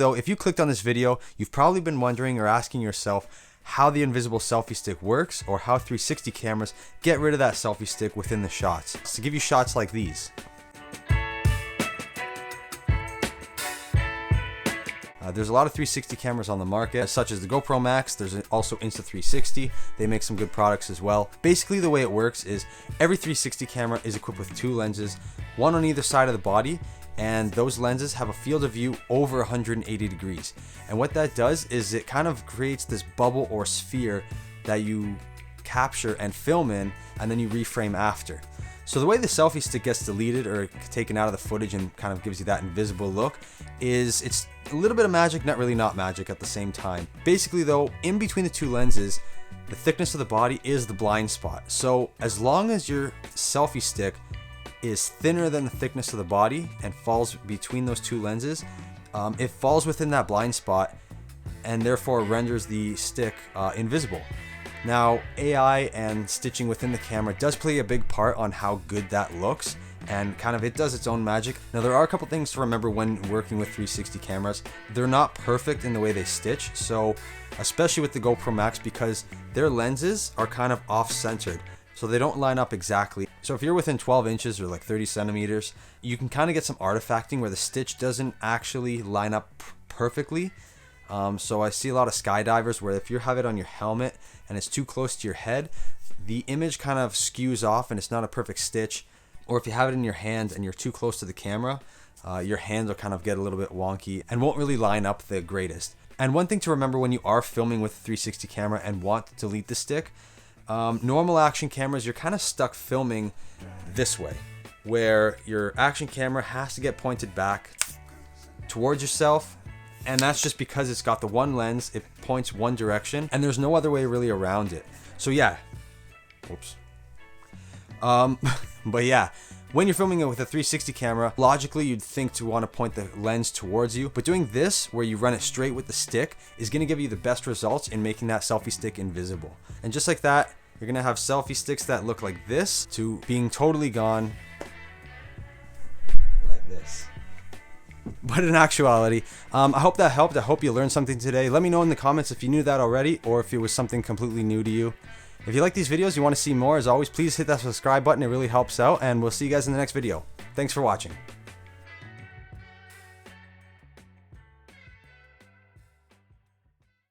Though, if you clicked on this video, you've probably been wondering or asking yourself how the invisible selfie stick works, or how 360 cameras get rid of that selfie stick within the shots to give you shots like these. There's a lot of 360 cameras on the market, such as the Gopro Max. There's also Insta360. They make some good products as well. Basically, the way it works is every 360 camera is equipped with 2 lenses, one on either side of the body, and those lenses have a field of view over 180 degrees. And what that does is it kind of creates this bubble or sphere that you capture and film in, and then you reframe after. So the way the selfie stick gets deleted or taken out of the footage and kind of gives you that invisible look is it's a little bit of magic, not magic at the same time. Basically though, in between the 2 lenses, the thickness of the body is the blind spot. So as long as your selfie stick is thinner than the thickness of the body and falls between those 2 lenses, it falls within that blind spot and therefore renders the stick invisible. Now, AI and stitching within the camera does play a big part on how good that looks, and kind of it does its own magic. Now, there are a couple things to remember when working with 360 cameras. They're not perfect in the way they stitch, so especially with the GoPro Max, because their lenses are kind of off-centered, so they don't line up exactly. So if you're within 12 inches or like 30 centimeters, you can kind of get some artifacting where the stitch doesn't actually line up perfectly. So I see a lot of skydivers where if you have it on your helmet and it's too close to your head, the image kind of skews off and it's not a perfect stitch. Or if you have it in your hand and you're too close to the camera, your hands will kind of get a little bit wonky and won't really line up the greatest. And one thing to remember when you are filming with a 360 camera and want to delete the stick, normal action cameras, you're kind of stuck filming this way, where your action camera has to get pointed back towards yourself. And that's just because it's got the one lens, it points one direction, and there's no other way really around it. So yeah, oops. But yeah, when you're filming it with a 360 camera, logically you'd think to want to point the lens towards you, but doing this, where you run it straight with the stick, is going to give you the best results in making that selfie stick invisible. And just like that, you're going to have selfie sticks that look like this, to being totally gone like this. But in actuality, I hope that helped. I hope you learned something today. Let me know in the comments if you knew that already or if it was something completely new to you. If you like these videos, you want to see more, as always, please hit that subscribe button. It really helps out, and we'll see you guys in the next video. Thanks for watching.